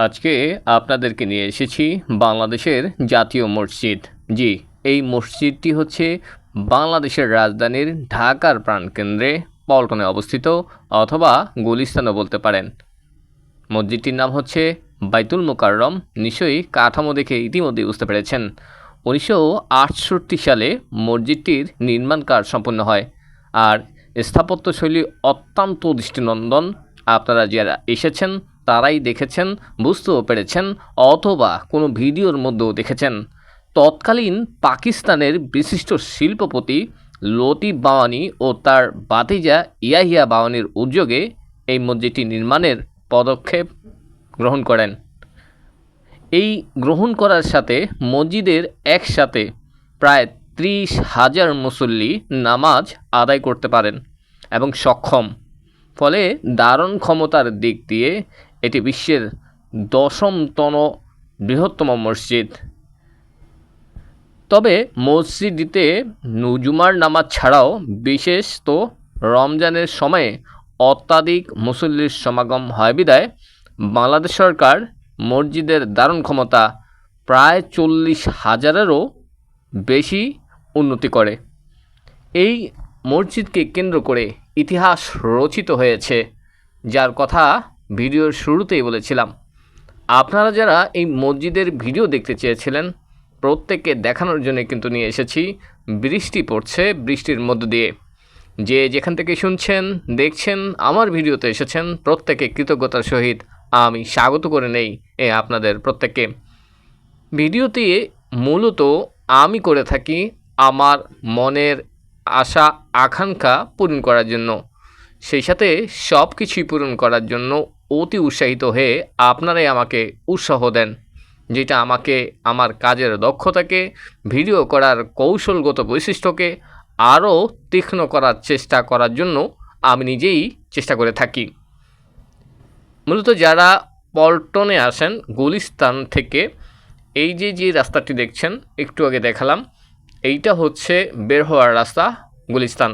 আজকে আপনাদেরকে নিয়ে এসেছি বাংলাদেশের জাতীয় মসজিদ। জি, এই মসজিদটি হচ্ছে বাংলাদেশের রাজধানীর ঢাকার প্রাণকেন্দ্রে পল্টনে অবস্থিত, অথবা গুলিস্তানও বলতে পারেন। মসজিদটির নাম হচ্ছে বাইতুল মোকাররম। নিশ্চয়ই কাঠামো দেখে ইতিমধ্যেই বুঝতে পেরেছেন। 1968 সালে মসজিদটির নির্মাণ কাজ সম্পন্ন হয়, আর স্থাপত্যশৈলী অত্যন্ত দৃষ্টিনন্দন। আপনারা যারা এসেছেন তারাই দেখেছেন, বুঝতেও পেরেছেন, অথবা কোনো ভিডিওর মধ্যেও দেখেছেন। তৎকালীন পাকিস্তানের বিশিষ্ট শিল্পপতি লতিফ বাওয়ানি ও তার ভাতিজা ইয়াহিয়া বাওয়ানির উদ্যোগে এই মসজিদটি নির্মাণের পদক্ষেপ গ্রহণ করেন। এই গ্রহণ করার সাথে মসজিদের একসাথে প্রায় 30,000 মুসল্লি নামাজ আদায় করতে পারেন এবং সক্ষম। ফলে ধারণ ক্ষমতার দিক দিয়ে এটি বিশ্বের 10তম বৃহত্তম মসজিদ। তবে মসজিদটিতে জুমার নামাজ ছাড়াও বিশেষ তো রমজানের সময়ে অত্যাধিক মুসল্লির সমাগম হয় বিধায় বাংলাদেশ সরকার মসজিদের ধারণ ক্ষমতা প্রায় 40,000-এরও বেশি উন্নতি করে। এই মসজিদকে কেন্দ্র করে ইতিহাস রচিত হয়েছে, যার কথা ভিডিওর শুরুতেই বলেছিলাম। আপনারা যারা এই মসজিদের ভিডিও দেখতে চেয়েছিলেন, প্রত্যেককে দেখানোর জন্য কিন্তু নিয়ে এসেছি। বৃষ্টি পড়ছে, বৃষ্টির মধ্য দিয়ে যে যেখান থেকে শুনছেন দেখছেন আমার ভিডিওতে এসেছেন, প্রত্যেকে কৃতজ্ঞতার সহিত আমি স্বাগত করে নেই আপনাদের প্রত্যেককে। ভিডিওতে মূলত আমি করে থাকি আমার মনের আশা আকাঙ্ক্ষা পূরণ করার জন্য, সেই সাথে সব কিছুই পূরণ করার জন্য অতি উৎসাহিত হয়ে আপনারাই আমাকে উৎসাহ দেন, যেটা আমাকে আমার কাজের দক্ষতাকে, ভিডিও করার কৌশলগত বৈশিষ্ট্যকে আরও তীক্ষ্ণ করার চেষ্টা করার জন্য আমি নিজেই চেষ্টা করে থাকি। মূলত যারা পল্টনে আসেন গুলিস্তান থেকে, এই যে রাস্তাটি দেখছেন একটু আগে দেখালাম, এইটা হচ্ছে বের হওয়ার রাস্তা গুলিস্তান,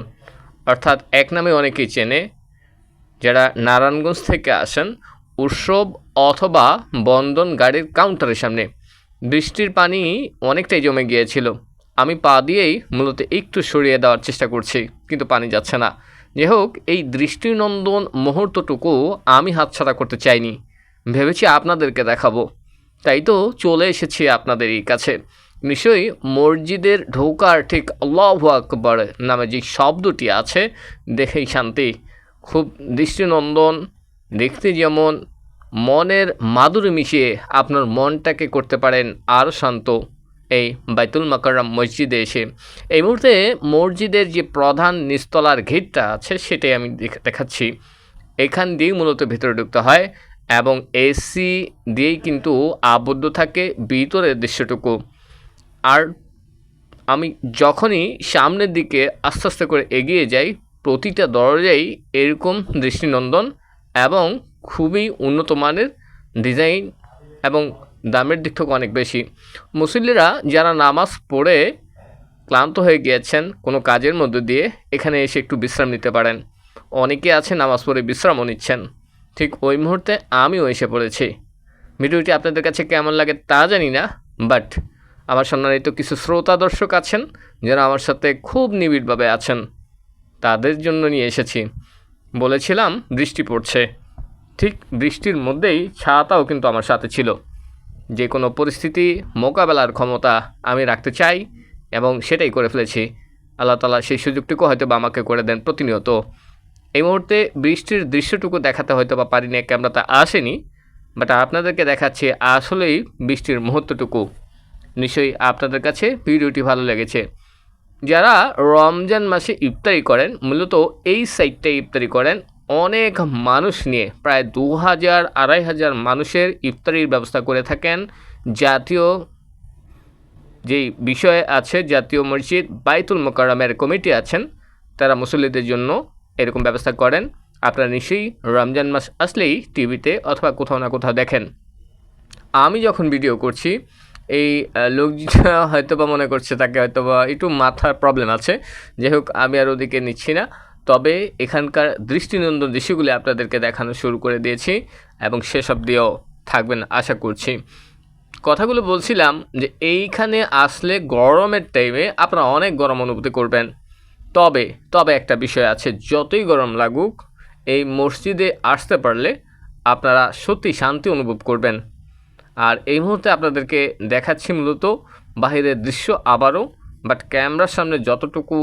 অর্থাৎ এক নামে অনেকেই চেনে। যারা নারায়ণগঞ্জ থেকে আসেন, উৎসব অথবা বন্ধন গাড়ির কাউন্টারের সামনে বৃষ্টির পানি অনেকটাই জমে গিয়েছিল। আমি পা দিয়েই মূলত একটু সরিয়ে দেওয়ার চেষ্টা করছি, কিন্তু পানি যাচ্ছে না। যাই হোক, এই দৃষ্টিনন্দন মুহূর্তটুকু আমি হাতছাড়া করতে চাইনি, ভেবেছি আপনাদেরকে দেখাবো। তাই তো চলে এসেছি আপনাদের এই কাছে। নিশ্চয়ই মসজিদের ঢোকার ঠিক আল্লাহু আকবার নামে যে শব্দটি আছে, দেখেই শান্তি। খুব দৃষ্টিনন্দন, দেখতে যেমন মনের মাধুরী মিশিয়ে আপনার মনটাকে করতে পারেন আরও শান্ত এই বাইতুল মোকাররম মসজিদে এসে। এই মুহূর্তে মসজিদের যে প্রধান নিচতলার গেটটা আছে সেটাই আমি দেখাচ্ছি। এখান দিয়েই মূলত ভেতরে ঢুকতে হয় এবং এসি দিয়েই কিন্তু আবদ্ধ থাকে ভিতরের দৃশ্যটুকু। আর আমি যখনই সামনের দিকে আস্তে আস্তে করে এগিয়ে যাই, প্রতিটা দরজাই এরকম দৃষ্টিনন্দন এবং খুবই উন্নত মানের ডিজাইন এবং দামের দিক থেকে অনেক বেশি। মুসল্লিরা যারা নামাজ পড়ে ক্লান্ত হয়ে গিয়েছেন কোনো কাজের মধ্য দিয়ে, এখানে এসে একটু বিশ্রাম নিতে পারেন। অনেকে আছে নামাজ পড়ে বিশ্রামও নিচ্ছেন, ঠিক ওই মুহূর্তে আমিও এসে পড়েছি। ভিডিওটি আপনাদের কাছে কেমন লাগে তা জানি না, বাট আমার সম্মানিত কিছু শ্রোতা দর্শক আছেন যারা আমার সাথে খুব নিবিড়ভাবে আছেন, তাদের জন্য নিয়ে এসেছি। বলেছিলাম বৃষ্টি পড়ছে, ঠিক বৃষ্টির মধ্যেই ছাতাও কিন্তু আমার সাথে ছিল। যে কোনো পরিস্থিতি মোকাবেলার ক্ষমতা আমি রাখতে চাই এবং সেটাই করে ফেলেছি। আল্লাহ তাআলা সেই সুযোগটুকু হয়তো বা আমাকে করে দেন প্রতিনিয়ত। এই মুহূর্তে বৃষ্টির দৃশ্যটুকু দেখাতে হয়তো বা পারিনি, ক্যামেরাতে আসেনি, বাট আপনাদেরকে দেখাচ্ছি আসলেই বৃষ্টির মুহূর্তটুকু। নিশ্চয়ই আপনাদের কাছে ভিডিওটি ভালো লেগেছে। যারা রমজান মাসে ইফতারি করেন, মূলত এই সাইটটাই ইফতারি করেন অনেক মানুষ নিয়ে, প্রায় 2,000-2,500 মানুষের ইফতারির ব্যবস্থা করে থাকেন। জাতীয় যেই বিষয় আছে, জাতীয় মসজিদ বাইতুল মোকাররমের কমিটি আছেন, তারা মুসল্লিদের জন্য এরকম ব্যবস্থা করেন। আপনারা নিশ্চয়ই রমজান মাস আসলেই টিভিতে অথবা কোথাও না কোথাও দেখেন। আমি যখন ভিডিও করছি, এই লোকটা হয়তো বা মনে করছে তাকে হয়তো বা একটু মাথার প্রবলেম আছে। যাই হোক, আমি আর ওদিকে নিচ্ছি না, তবে এখানকার দৃষ্টিনন্দন দৃশ্যগুলি আপনাদেরকে দেখানো শুরু করে দিয়েছি এবং সেসব দিয়েও থাকবেন আশা করছি। কথাগুলো বলছিলাম যে এইখানে আসলে গরমের টাইমে আপনারা অনেক গরম অনুভূতি করবেন। তবে একটা বিষয় আছে, যতই গরম লাগুক এই মসজিদে আসতে পারলে আপনারা সত্যি শান্তি অনুভব করবেন। আর এই মুহূর্তে আপনাদেরকে দেখাচ্ছি মূলত বাহিরের দৃশ্য আবারও, বাট ক্যামেরার সামনে যতটুকু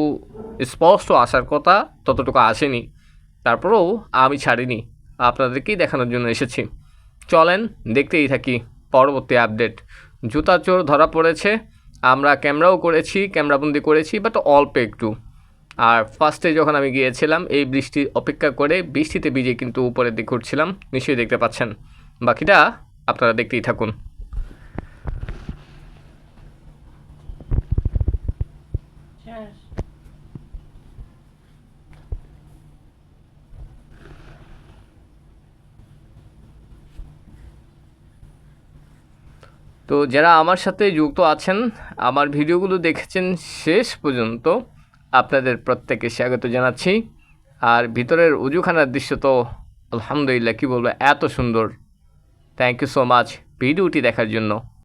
স্পষ্ট আসার কথা ততটুকু আসেনি। তারপরেও আমি ছাড়িনি, আপনাদেরকেই দেখানোর জন্য এসেছি। চলেন দেখতেই থাকি পরবর্তী আপডেট। জুতা চোর ধরা পড়েছে, আমরা ক্যামেরাও করেছি, ক্যামেরাবন্দি করেছি, বাট অল্প একটু। আর ফার্স্টে যখন আমি গিয়েছিলাম এই বৃষ্টি অপেক্ষা করে বৃষ্টিতে ভিজে কিন্তু উপরের দিকে উঠছিলাম, নিশ্চয়ই দেখতে পাচ্ছেন। বাকিটা আপনারা দেখতেই থাকুন। তো যারা আমার সাথে যুক্ত আছেন, আমার ভিডিওগুলো দেখেছেন শেষ পর্যন্ত, আপনাদের প্রত্যেককে স্বাগত জানাচ্ছি। আর ভিতরের উজুখানার দৃশ্য তো আলহামদুলিল্লাহ, কী বলবো, এত সুন্দর। থ্যাংক ইউ সো মাচ ভিডিওটি দেখার জন্য।